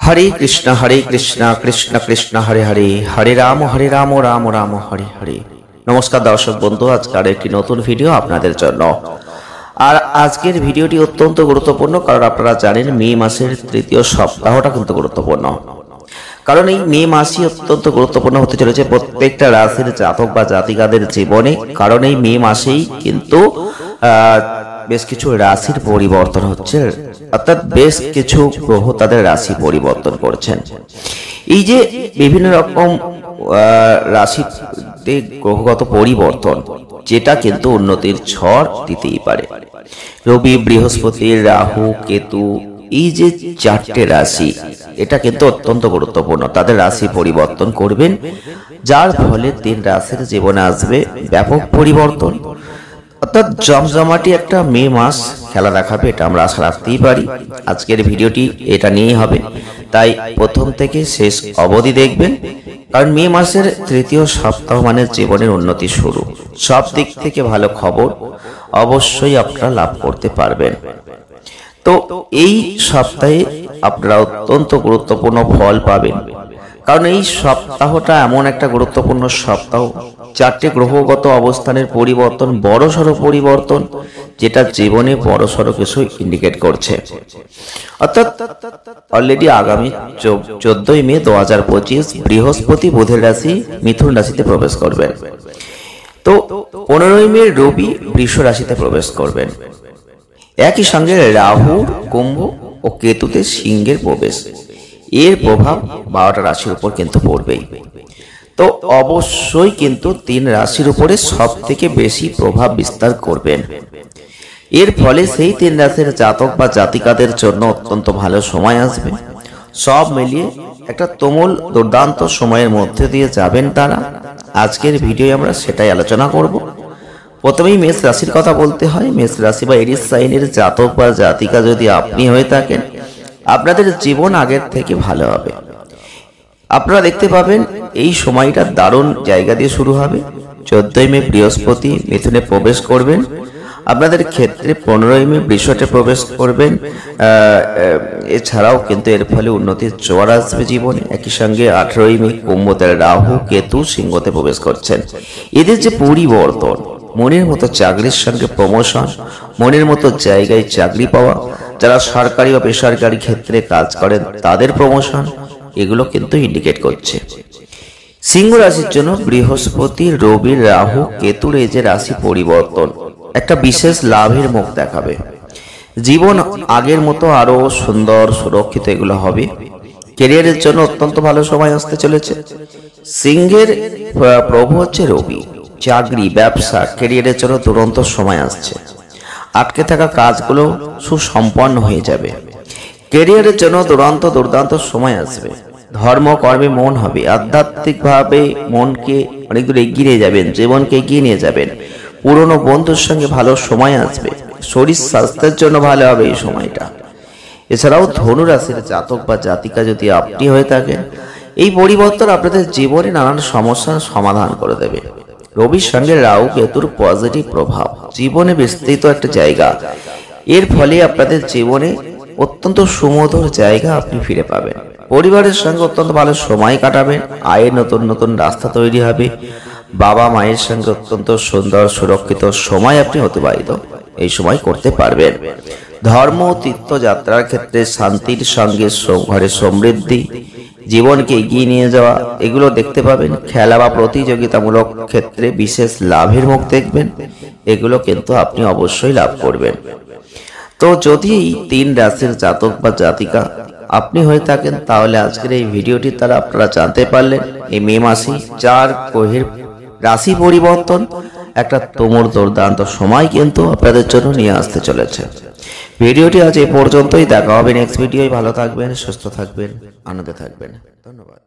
हरे कृष्णा कृष्ण कृष्ण हरे हरे हरे राम राम राम हरे हरे। नमस्कार दर्शक बंधु, आजकेर एक नतून भिडियो आपनादेर जन्य। और आजकेर भिडियोटी अत्यंत गुरुत्वपूर्ण कारण आपनारा जानेन मे मासेर तृतीय सप्ताहटा किन्तु गुरुत्वपूर्ण। कारण এই মে মাসই অত্যন্ত গুরুত্বপূর্ণ হতে চলেছে প্রত্যেকটা রাশির জাতক বা জাতিকাদের জীবনে। কারণ এই মে মাসেই কিন্তু বেশ কিছু রাশির পরিবর্তন হচ্ছে, অর্থাৎ বেশ কিছু গ্রহ তাদের রাশি পরিবর্তন করছেন। এই যে বিভিন্ন রকম রাশিতে গ্রহগত পরিবর্তন, যেটা কিন্তু উন্নতির ঝড় দিতেই পারে। রবি, বৃহস্পতি, রাহু, কেতু, এই যে চারটে রাশি, এটা কিন্তু অত্যন্ত গুরুত্বপূর্ণ। তাদের রাশি পরিবর্তন করবেন, যার ফলে তিন রাশির জীবনে আসবে ব্যাপক পরিবর্তন। অর্থাৎ জমজমাটি একটা মে মাস খেলা দেখাবে, এটা আমরা আশা রাখতেই পারি। আজকের ভিডিওটি এটা নিয়েই হবে, তাই প্রথম থেকে শেষ অবধি দেখবেন। কারণ মে মাসের তৃতীয় সপ্তাহ মানে জীবনের উন্নতি শুরু। সব দিক থেকে ভালো খবর অবশ্যই আপনারা লাভ করতে পারবেন। তো এই সপ্তাহে আপনারা অত্যন্ত গুরুত্বপূর্ণ ফল পাবেন। কারণ এই সপ্তাহটা এমন একটা গুরুত্বপূর্ণ সপ্তাহ, চারটে গ্রহগত অবস্থানের পরিবর্তন, বড়সড় পরিবর্তন, যেটা জীবনে বড়সড় কিছু ইন্ডিকেট করছে। অর্থাৎ অলরেডি আগামী 14 মে 2025 বৃহস্পতি বুধের রাশি মিথুন রাশিতে প্রবেশ করবেন। তো 15 মে রবি বৃষ রাশিতে প্রবেশ করবেন। একই সঙ্গে রাহু কুম্ভ ও কেতুতে সিংহের প্রবেশ, এর প্রভাব 12টা রাশির উপর কিন্তু পড়বেই। তো অবশ্যই কিন্তু তিন রাশির উপরে সব থেকে বেশি প্রভাব বিস্তার করবেন। এর ফলে সেই তিন রাশির জাতক বা জাতিকাদের জন্য অত্যন্ত ভালো সময় আসবে। সব মিলিয়ে একটা তুমুল দুর্দান্ত সময়ের মধ্যে দিয়ে যাবেন তারা। আজকের ভিডিও আমরা সেটাই আলোচনা করব। প্রথমেই মেষ রাশির কথা বলতে হয়। মেষ রাশি বা এরিস সাইনের জাতক বা জাতিকা যদি আপনি হয়ে থাকেন, আপনাদের জীবন আগের থেকে ভালো হবে। আপনারা দেখতে পাবেন এই সময়টা দারুণ জায়গা দিয়ে শুরু হবে। 14 মে বৃহস্পতি মিথুনে প্রবেশ করবেন। আপনাদের ক্ষেত্রে 15 মে বৃষতে প্রবেশ করবেন। এছাড়াও কিন্তু এর ফলে উন্নতির জোয়ার আসবে জীবনে। একই সঙ্গে 18 মে কুম্ভতে রাহু কেতু সিংহতে প্রবেশ করছেন। এদের যে পরিবর্তন, মনের মতো চাকরির সঙ্গে প্রমোশন, মনের মতো জায়গায় চাকরি পাওয়া, যারা সরকারি বা বেসরকারি ক্ষেত্রে কাজ করেন তাদের প্রমোশন, এগুলো কিন্তু ইন্ডিকেট করছে। সিংহ রাশির জন্য বৃহস্পতি, রবি, রাহু, কেতুর এই যে রাশি পরিবর্তন একটা বিশেষ লাভের মুখ দেখাবে। জীবন আগের মতো আরো সুন্দর সুরক্ষিত এগুলো হবে। ক্যারিয়ারের জন্য অত্যন্ত ভালো সময় আসতে চলেছে। সিংহের প্রভু হচ্ছে রবি। চাকরি, ব্যবসা, ক্যারিয়ারের জন্য দুরন্ত সময় আসছে। আটকে থাকা কাজগুলো সুসম্পন্ন হয়ে যাবে। ক্যারিয়ারের জন্য দুর্দান্ত সময় আসবে। ধর্ম কর্মে মন হবে। আধ্যাত্মিকভাবে মনকে অনেক দূর এগিয়ে নিয়ে যাবেন, জীবনকে এগিয়ে নিয়ে যাবেন। পুরনো বন্ধুর সঙ্গে ভালো সময় আসবে। শরীর স্বাস্থ্যের জন্য ভালো হবে এই সময়টা। এছাড়াও ধনু রাশির জাতক বা জাতিকা যদি আপনি হয়ে থাকেন, এই পরিবর্তন আপনাদের জীবনে নানান সমস্যার সমাধান করে দেবে। রবির সঙ্গে রাহু কেতুর পজিটিভ প্রভাব জীবনে বিস্তৃত একটা জায়গা। এর ফলে আপনাদের জীবনে অত্যন্ত সুমধুর জায়গা আপনি ফিরে পাবেন। পরিবারের সঙ্গে অত্যন্ত ভালো সময় কাটাবেন। আয়ের নতুন রাস্তা তৈরি হবে। বাবা মায়ের সঙ্গে অত্যন্ত সুন্দর সুরক্ষিত সময় আপনি অতিবাহিত এই সময় করতে পারবেন। ধর্ম তীর্থযাত্রার ক্ষেত্রে শান্তির সঙ্গে ঘরে সমৃদ্ধি, জীবনকে এগিয়ে নিয়ে যাওয়া, এগুলো দেখতে পাবেন। খেলা বা প্রতিযোগিতামূলক ক্ষেত্রে বিশেষ লাভের মুখ দেখবেন। এগুলো কিন্তু আপনি অবশ্যই লাভ করবেন। তো যদি এই তিন রাশির জাতক বা জাতিকা আপনি হয়ে থাকেন, তাহলে আজকের এই ভিডিওটি দ্বারা আপনারা জানতে পারলেন এই মে মাসে চার গ্রহের রাশি পরিবর্তন একটা তুমুল দুর্দান্ত সময় কিন্তু আপনাদের জন্য নিয়ে আসতে চলেছে। ভিডিওটি আজ এই পর্যন্তই। দেখা হবে নেক্সট ভিডিওয়। ভালো থাকবেন, সুস্থ থাকবেন, আনন্দে থাকবেন। ধন্যবাদ।